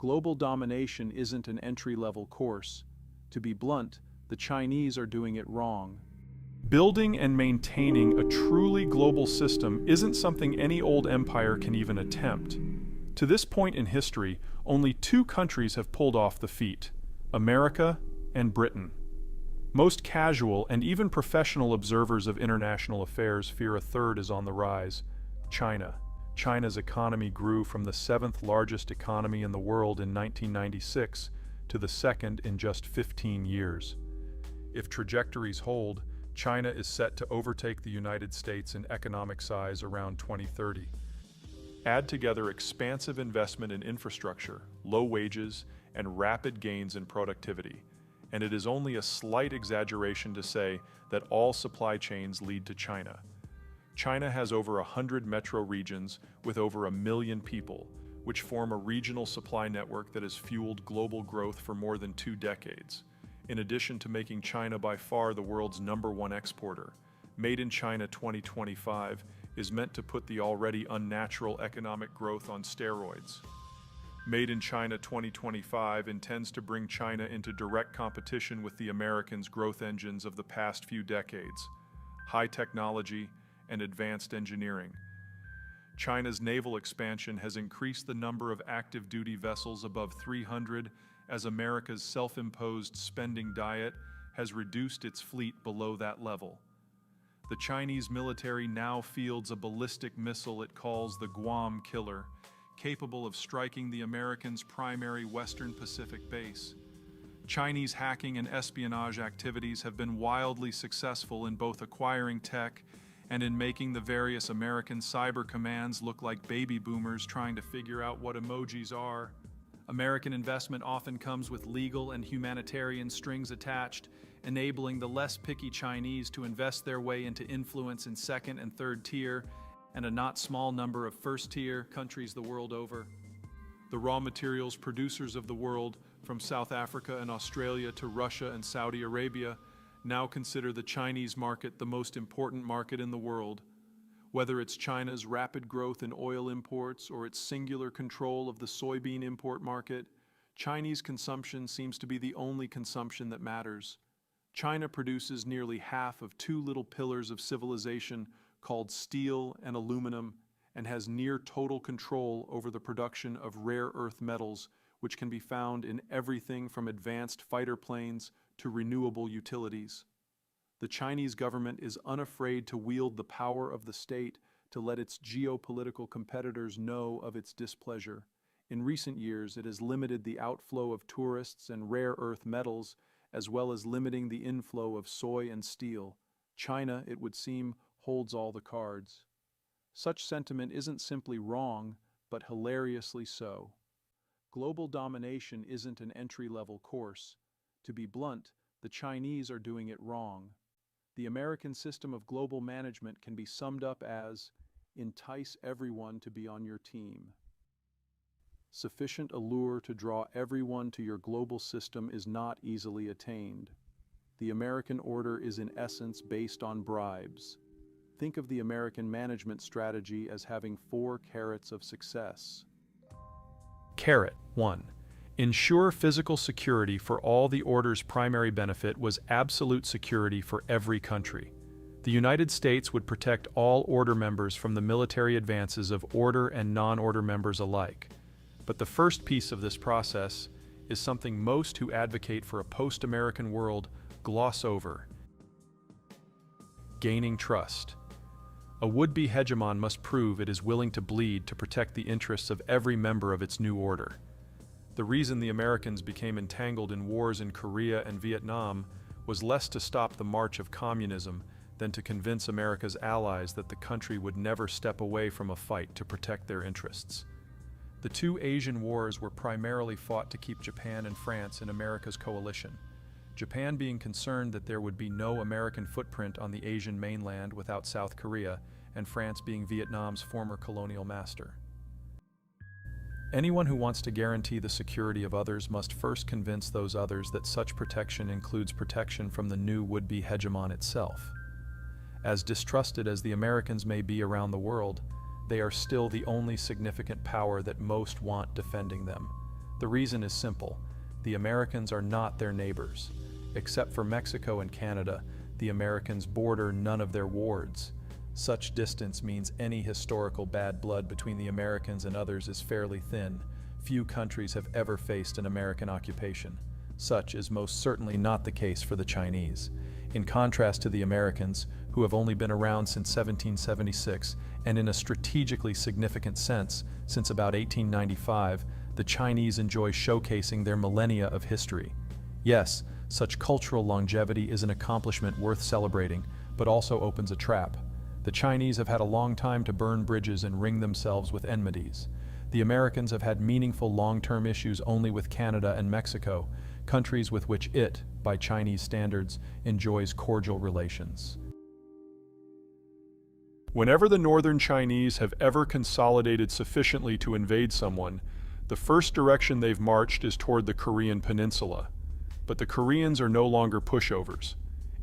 Global domination isn't an entry-level course. To be blunt, the Chinese are doing it wrong. Building and maintaining a truly global system isn't something any old empire can even attempt. To this point in history, only two countries have pulled off the feat: America and Britain. Most casual and even professional observers of international affairs fear a third is on the rise: China. China's economy grew from the seventh largest economy in the world in 1996 to the second in just 15 years. If trajectories hold, China is set to overtake the United States in economic size around 2030. Add together expansive investment in infrastructure, low wages, and rapid gains in productivity, and it is only a slight exaggeration to say that all supply chains lead to China. China has over 100 metro regions with over 1 million people, which form a regional supply network that has fueled global growth for more than 2 decades. In addition to making China by far the world's #1 exporter, Made in China 2025 is meant to put the already unnatural economic growth on steroids. Made in China 2025 intends to bring China into direct competition with the Americans' growth engines of the past few decades: high technology and advanced engineering. China's naval expansion has increased the number of active duty vessels above 300, as America's self-imposed spending diet has reduced its fleet below that level. The Chinese military now fields a ballistic missile it calls the Guam Killer, capable of striking the Americans' primary Western Pacific base. Chinese hacking and espionage activities have been wildly successful in both acquiring tech and in making the various American cyber commands look like baby boomers trying to figure out what emojis are. American investment often comes with legal and humanitarian strings attached, enabling the less picky Chinese to invest their way into influence in second and third tier, and a not small number of first-tier countries the world over. The raw materials producers of the world, from South Africa and Australia to Russia and Saudi Arabia, now consider the Chinese market the most important market in the world. Whether it's China's rapid growth in oil imports or its singular control of the soybean import market, Chinese consumption seems to be the only consumption that matters. China produces nearly half of 2 little pillars of civilization called steel and aluminum, and has near total control over the production of rare earth metals, which can be found in everything from advanced fighter planes to renewable utilities. The Chinese government is unafraid to wield the power of the state to let its geopolitical competitors know of its displeasure. In recent years, it has limited the outflow of tourists and rare earth metals, as well as limiting the inflow of soy and steel. China, it would seem, holds all the cards. Such sentiment isn't simply wrong, but hilariously so. Global domination isn't an entry-level course. To be blunt, the Chinese are doing it wrong. The American system of global management can be summed up as: entice everyone to be on your team. Sufficient allure to draw everyone to your global system is not easily attained. The American order is in essence based on bribes. Think of the American management strategy as having 4 carrots of success. Carrot 1. Ensure physical security for all. The order's primary benefit was absolute security for every country. The United States would protect all order members from the military advances of order and non-order members alike. But the first piece of this process is something most who advocate for a post-American world gloss over: gaining trust. A would-be hegemon must prove it is willing to bleed to protect the interests of every member of its new order. The reason the Americans became entangled in wars in Korea and Vietnam was less to stop the march of communism than to convince America's allies that the country would never step away from a fight to protect their interests. The 2 Asian wars were primarily fought to keep Japan and France in America's coalition, Japan being concerned that there would be no American footprint on the Asian mainland without South Korea, and France being Vietnam's former colonial master. Anyone who wants to guarantee the security of others must first convince those others that such protection includes protection from the new would-be hegemon itself. As distrusted as the Americans may be around the world, they are still the only significant power that most want defending them. The reason is simple. The Americans are not their neighbors. Except for Mexico and Canada, the Americans border none of their wards. Such distance means any historical bad blood between the Americans and others is fairly thin. Few countries have ever faced an American occupation. Such is most certainly not the case for the Chinese. In contrast to the Americans, who have only been around since 1776, and in a strategically significant sense, since about 1895, the Chinese enjoy showcasing their millennia of history. Yes, such cultural longevity is an accomplishment worth celebrating, but also opens a trap. The Chinese have had a long time to burn bridges and ring themselves with enmities. The Americans have had meaningful long-term issues only with Canada and Mexico, countries with which it, by Chinese standards, enjoys cordial relations. Whenever the northern Chinese have ever consolidated sufficiently to invade someone, the first direction they've marched is toward the Korean peninsula. But the Koreans are no longer pushovers.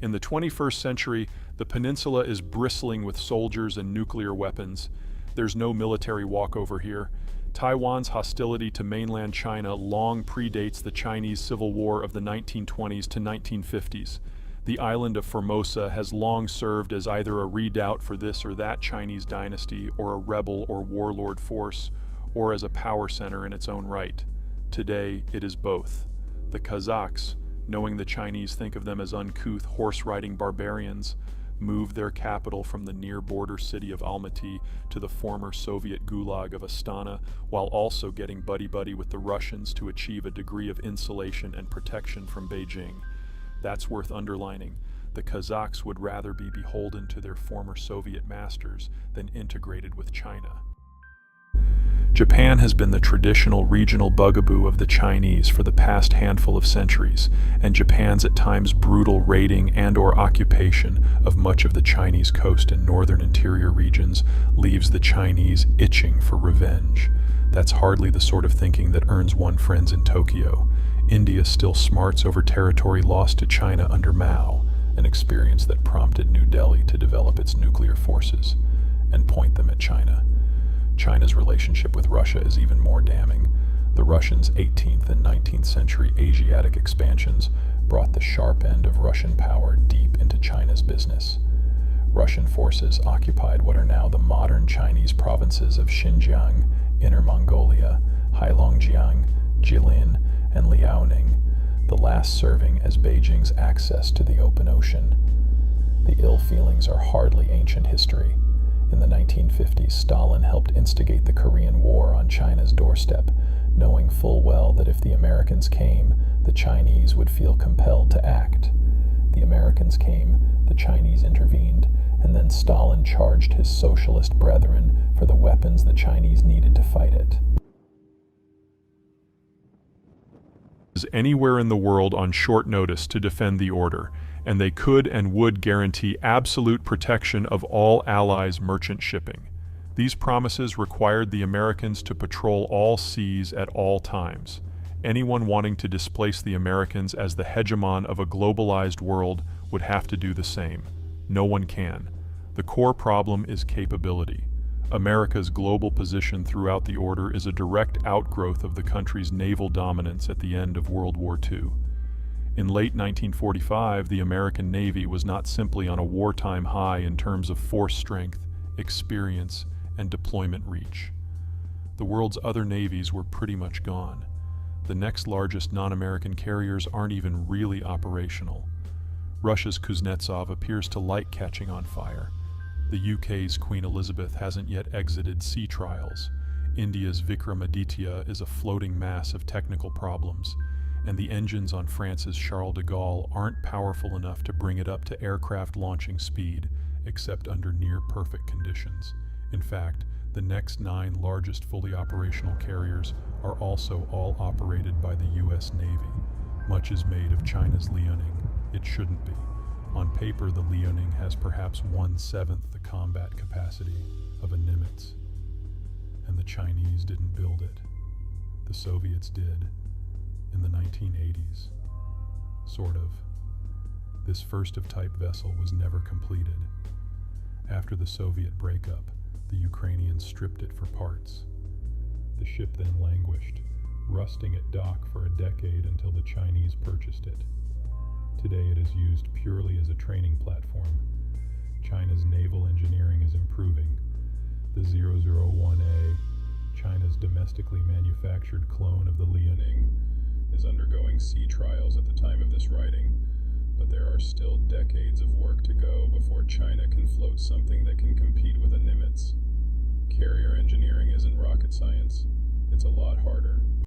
In the 21st century, the peninsula is bristling with soldiers and nuclear weapons. There's no military walkover here. Taiwan's hostility to mainland China long predates the Chinese Civil War of the 1920s to 1950s. The island of Formosa has long served as either a redoubt for this or that Chinese dynasty, or a rebel or warlord force, or as a power center in its own right. Today, it is both. The Kazakhs, knowing the Chinese think of them as uncouth horse-riding barbarians, moved their capital from the near-border city of Almaty to the former Soviet gulag of Astana, while also getting buddy-buddy with the Russians to achieve a degree of insulation and protection from Beijing. That's worth underlining. The Kazakhs would rather be beholden to their former Soviet masters than integrated with China. Japan has been the traditional regional bugaboo of the Chinese for the past handful of centuries, and Japan's at times brutal raiding and/or occupation of much of the Chinese coast and northern interior regions leaves the Chinese itching for revenge. That's hardly the sort of thinking that earns one friends in Tokyo. India still smarts over territory lost to China under Mao, an experience that prompted New Delhi to develop its nuclear forces and point them at China. China's relationship with Russia is even more damning. The Russians' 18th and 19th century Asiatic expansions brought the sharp end of Russian power deep into China's business. Russian forces occupied what are now the modern Chinese provinces of Xinjiang, Inner Mongolia, Heilongjiang, Jilin, and Liaoning, the last serving as Beijing's access to the open ocean. The ill feelings are hardly ancient history. In the 1950s, Stalin helped instigate the Korean War on China's doorstep, knowing full well that if the Americans came, the Chinese would feel compelled to act. The Americans came, the Chinese intervened, and then Stalin charged his socialist brethren for the weapons the Chinese needed to fight it. Anywhere in the world on short notice to defend the order, and they could and would guarantee absolute protection of all Allies' merchant shipping. These promises required the Americans to patrol all seas at all times. Anyone wanting to displace the Americans as the hegemon of a globalized world would have to do the same. No one can. The core problem is capability. America's global position throughout the order is a direct outgrowth of the country's naval dominance at the end of World War II. In late 1945, the American Navy was not simply on a wartime high in terms of force strength, experience, and deployment reach. The world's other navies were pretty much gone. The next largest non-American carriers aren't even really operational. Russia's Kuznetsov appears to like catching on fire. The UK's Queen Elizabeth hasn't yet exited sea trials. India's Vikramaditya is a floating mass of technical problems, and the engines on France's Charles de Gaulle aren't powerful enough to bring it up to aircraft launching speed, except under near-perfect conditions. In fact, the next 9 largest fully operational carriers are also all operated by the US Navy. Much is made of China's Liaoning. It shouldn't be. On paper, the Liaoning has perhaps 1/7 the combat capacity of a Nimitz. And the Chinese didn't build it. The Soviets did. In the 1980s. Sort of. This first-of-type vessel was never completed. After the Soviet breakup, the Ukrainians stripped it for parts. The ship then languished, rusting at dock for a decade until the Chinese purchased it. Today it is used purely as a training platform. China's naval engineering is improving. The 001A, China's domestically manufactured clone of the Liaoning, is undergoing sea trials at the time of this writing, but there are still decades of work to go before China can float something that can compete with a Nimitz. Carrier engineering isn't rocket science. It's a lot harder.